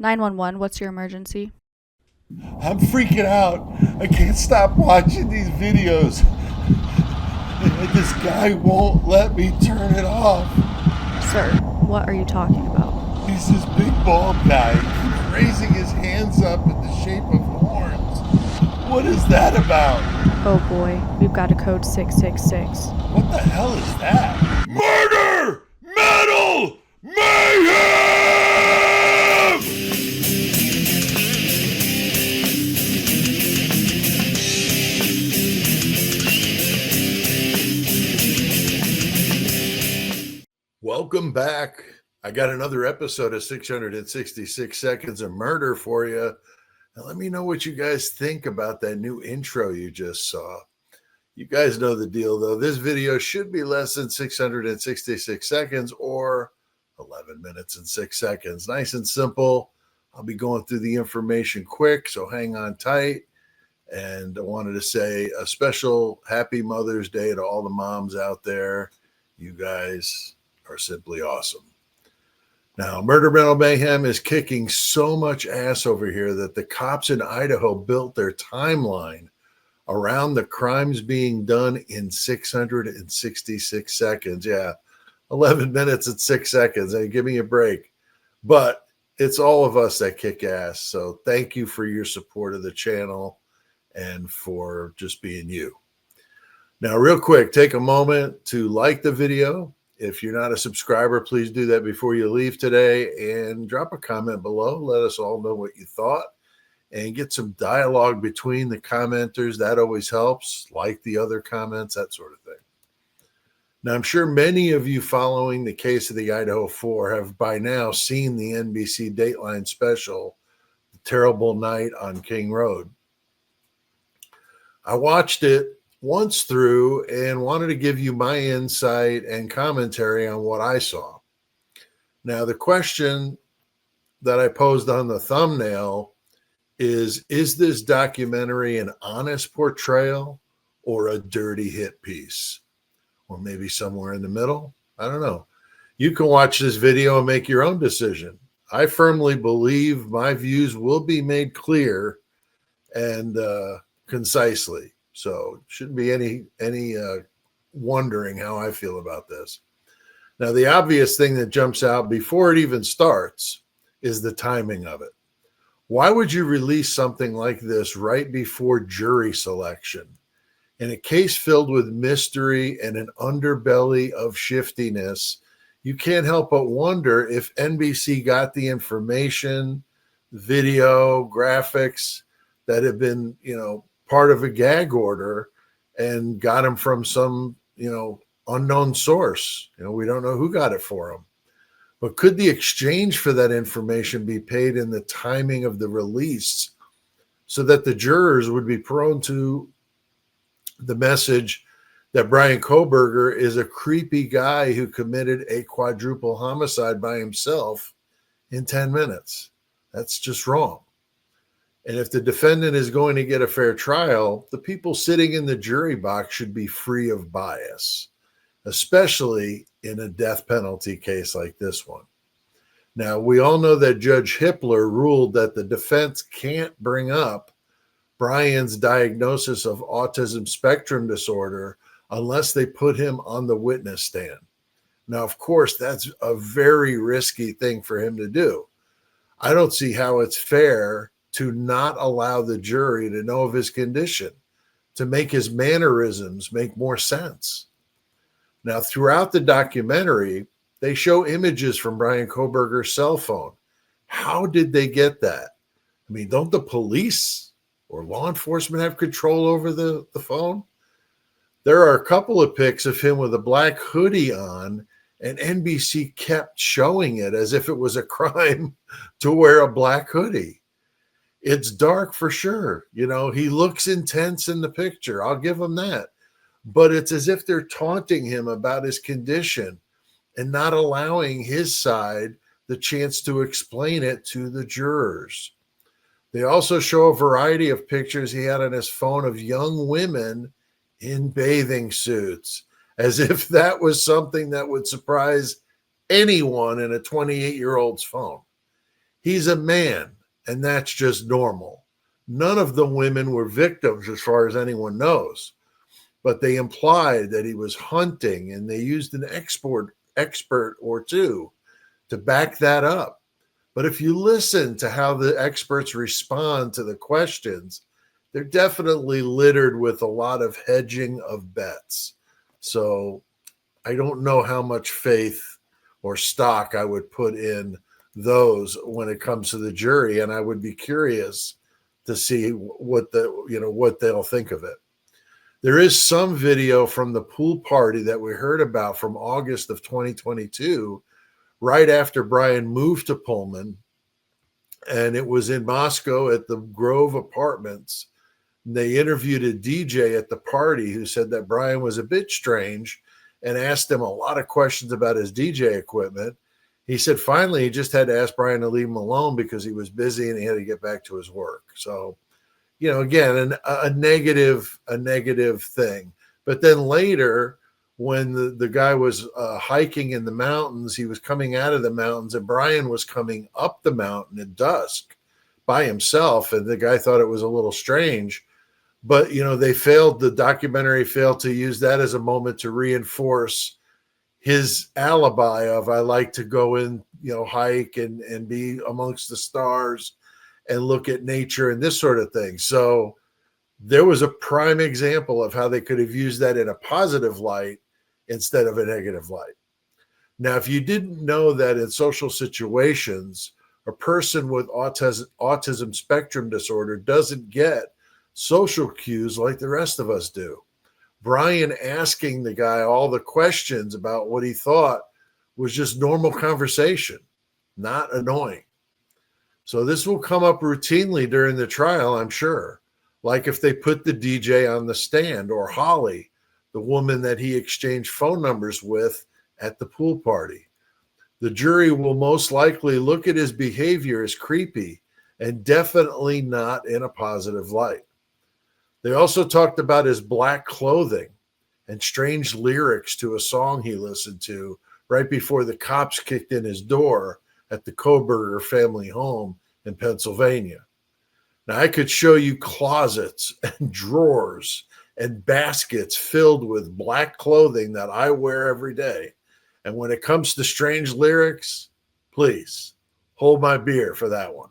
911, what's your emergency? I'm freaking out. I can't stop watching these videos. This guy won't let me turn it off. Sir, what are you talking about? He's this big bald guy. He's raising his hands up in the shape of horns. What is that about? Oh boy, we've got a code 666. What the hell is that? Murder! Metal! Mayhem! Welcome back. I got another episode of 666 Seconds of Murder for you. Now, let me know what you guys think about that new intro you just saw. You guys know the deal, though. This video should be less than 666 seconds or 11 minutes and 6 seconds. Nice and simple. I'll be going through the information quick, so hang on tight. And I wanted to say a special happy Mother's Day to all the moms out there. You guys are simply awesome. Now, Murder Metal Mayhem is kicking so much ass over here that the cops in Idaho built their timeline around the crimes being done in 666 seconds. Yeah, 11 minutes and 6 seconds. Hey, give me a break. But it's all of us that kick ass. So thank you for your support of the channel and for just being you. Now, real quick, take a moment to like the video. If you're not a subscriber, please do that before you leave today and drop a comment below. Let us all know what you thought and get some dialogue between the commenters. That always helps. Like the other comments, that sort of thing. Now, I'm sure many of you following the case of the Idaho 4 have by now seen the NBC Dateline special, The Terrible Night on King Road. I watched it once through and wanted to give you my insight and commentary on what I saw. Now, the question that I posed on the thumbnail is this documentary an honest portrayal or a dirty hit piece? Or maybe somewhere in the middle? I don't know. You can watch this video and make your own decision. I firmly believe my views will be made clear and concisely. So shouldn't be any wondering how I feel about this. Now, the obvious thing that jumps out before it even starts is the timing of it. Why would you release something like this right before jury selection? In a case filled with mystery and an underbelly of shiftiness, you can't help but wonder if NBC got the information, video, graphics that have been, part of a gag order and got them from some, unknown source. We don't know who got it for them. But could the exchange for that information be paid in the timing of the release so that the jurors would be prone to the message that Brian Cobberger is a creepy guy who committed a quadruple homicide by himself in 10 minutes? That's just wrong. And if the defendant is going to get a fair trial, the people sitting in the jury box should be free of bias, especially in a death penalty case like this one. Now, we all know that Judge Hippler ruled that the defense can't bring up Brian's diagnosis of autism spectrum disorder unless they put him on the witness stand. Now, of course, that's a very risky thing for him to do. I don't see how it's fair to not allow the jury to know of his condition, to make his mannerisms make more sense. Now, throughout the documentary, they show images from Brian Cobberger's cell phone. How did they get that? I mean, don't the police or law enforcement have control over the phone? There are a couple of pics of him with a black hoodie on, and NBC kept showing it as if it was a crime to wear a black hoodie. It's dark for sure. He looks intense in the picture. I'll give him that. But it's as if they're taunting him about his condition and not allowing his side the chance to explain it to the jurors. They also show a variety of pictures he had on his phone of young women in bathing suits, as if that was something that would surprise anyone in a 28-year-old's phone. He's a man, and that's just normal. None of the women were victims as far as anyone knows, but they implied that he was hunting, and they used an expert or two to back that up. But if you listen to how the experts respond to the questions, they're definitely littered with a lot of hedging of bets. So I don't know how much faith or stock I would put in those when it comes to the jury, and I would be curious to see what they'll think of it. There is some video from the pool party that we heard about from August of 2022, right after Brian moved to Pullman, and it was in Moscow at the Grove Apartments. They interviewed a DJ at the party who said that Brian was a bit strange and asked him a lot of questions about his DJ equipment. He said finally he just had to ask Brian to leave him alone because he was busy and he had to get back to his work. So, again, a negative thing. But then later, when the guy was hiking in the mountains, he was coming out of the mountains, and Brian was coming up the mountain at dusk by himself, and the guy thought it was a little strange. But, the documentary failed to use that as a moment to reinforce his alibi of, I like to go in, hike and be amongst the stars and look at nature and this sort of thing. So there was a prime example of how they could have used that in a positive light instead of a negative light. Now, if you didn't know that in social situations, a person with autism spectrum disorder doesn't get social cues like the rest of us do. Brian asking the guy all the questions about what he thought was just normal conversation, not annoying. So this will come up routinely during the trial, I'm sure. Like if they put the DJ on the stand, or Holly, the woman that he exchanged phone numbers with at the pool party. The jury will most likely look at his behavior as creepy and definitely not in a positive light. They also talked about his black clothing and strange lyrics to a song he listened to right before the cops kicked in his door at the Cobberger family home in Pennsylvania. Now, I could show you closets and drawers and baskets filled with black clothing that I wear every day. And when it comes to strange lyrics, please hold my beer for that one.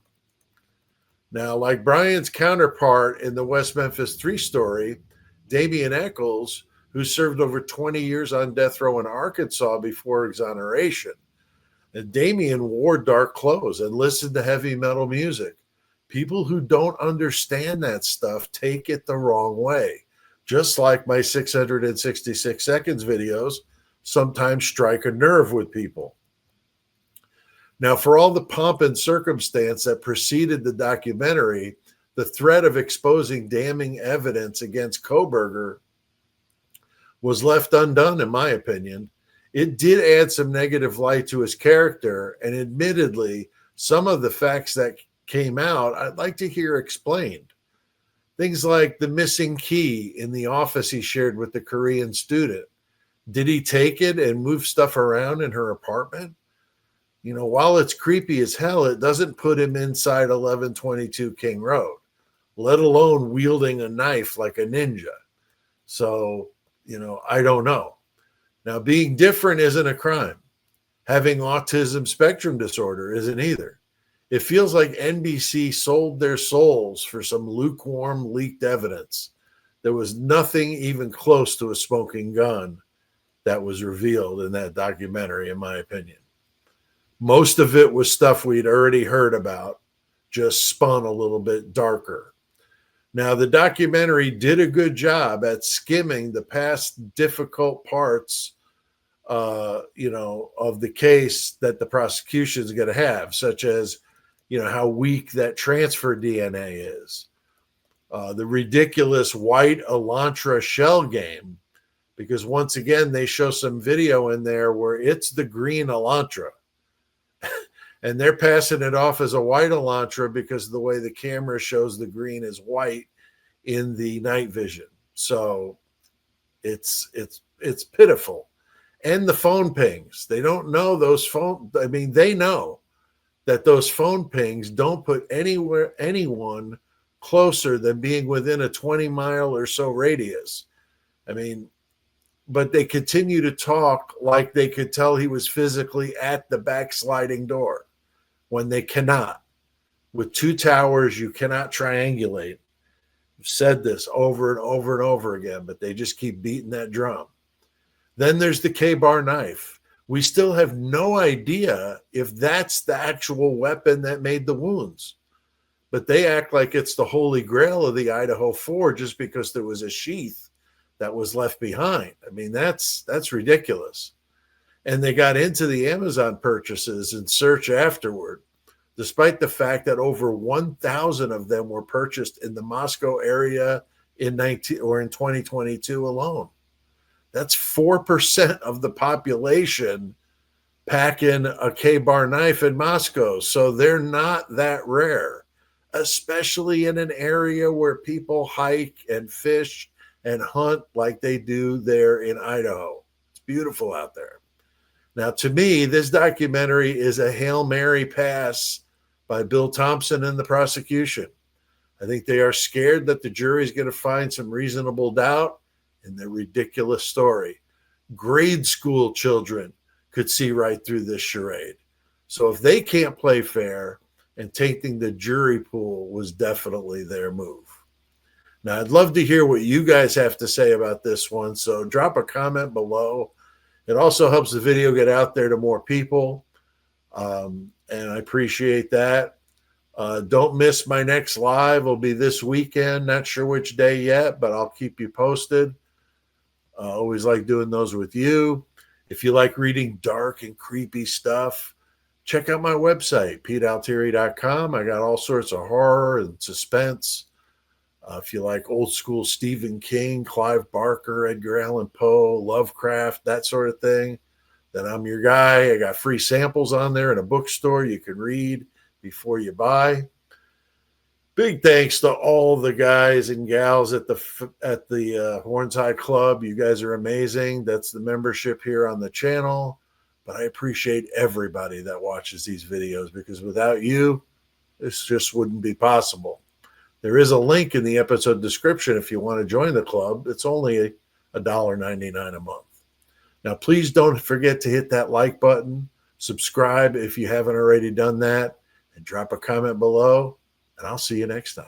Now, like Brian's counterpart in the West Memphis 3 story, Damian Eccles, who served over 20 years on death row in Arkansas before exoneration. And Damian wore dark clothes and listened to heavy metal music. People who don't understand that stuff take it the wrong way. Just like my 666 seconds videos sometimes strike a nerve with people. Now, for all the pomp and circumstance that preceded the documentary, the threat of exposing damning evidence against Cobberger was left undone, in my opinion. It did add some negative light to his character, and admittedly, some of the facts that came out, I'd like to hear explained. Things like the missing key in the office he shared with the Korean student. Did he take it and move stuff around in her apartment? While it's creepy as hell, it doesn't put him inside 1122 King Road, let alone wielding a knife like a ninja. So, I don't know. Now, being different isn't a crime. Having autism spectrum disorder isn't either. It feels like NBC sold their souls for some lukewarm leaked evidence. There was nothing even close to a smoking gun that was revealed in that documentary, in my opinion. Most of it was stuff we'd already heard about, just spun a little bit darker. Now, the documentary did a good job at skimming the past difficult parts, of the case that the prosecution is going to have, such as, how weak that transfer DNA is, the ridiculous white Elantra shell game, because once again, they show some video in there where it's the green Elantra. And they're passing it off as a white Elantra because of the way the camera shows the green is white in the night vision. So it's pitiful. And the phone pings. They don't know those phone. I mean, they know that those phone pings don't put anyone closer than being within a 20-mile or so radius. I mean, but they continue to talk like they could tell he was physically at the backsliding door when they cannot. With two towers, you cannot triangulate. I've said this over and over and over again, but they just keep beating that drum. Then there's the KBAR knife. We still have no idea if that's the actual weapon that made the wounds. But they act like it's the holy grail of the Idaho 4 just because there was a sheath that was left behind. I mean, that's ridiculous. And they got into the Amazon purchases and search afterward, despite the fact that over 1,000 of them were purchased in the Moscow area in 2022 alone. That's 4% of the population packing a KBAR knife in Moscow. So they're not that rare, especially in an area where people hike and fish and hunt like they do there in Idaho. It's beautiful out there. Now, to me, this documentary is a Hail Mary pass by Bill Thompson and the prosecution. I think they are scared that the jury is going to find some reasonable doubt in their ridiculous story. Grade school children could see right through this charade. So if they can't play fair, and tainting the jury pool was definitely their move. Now, I'd love to hear what you guys have to say about this one. So drop a comment below. It also helps the video get out there to more people. And I appreciate that. Don't miss my next live. It'll be this weekend. Not sure which day yet, but I'll keep you posted. Always like doing those with you. If you like reading dark and creepy stuff, check out my website, petealtieri.com. I got all sorts of horror and suspense. If you like old school Stephen King, Clive Barker, Edgar Allan Poe, Lovecraft, that sort of thing, then I'm your guy. I got free samples on there in a bookstore you can read before you buy. Big thanks to all the guys and gals at the Horns High Club. You guys are amazing. That's the membership here on the channel. But I appreciate everybody that watches these videos, because without you, this just wouldn't be possible. There is a link in the episode description if you want to join the club. It's only $1.99 a month. Now, please don't forget to hit that like button, subscribe if you haven't already done that, and drop a comment below, and I'll see you next time.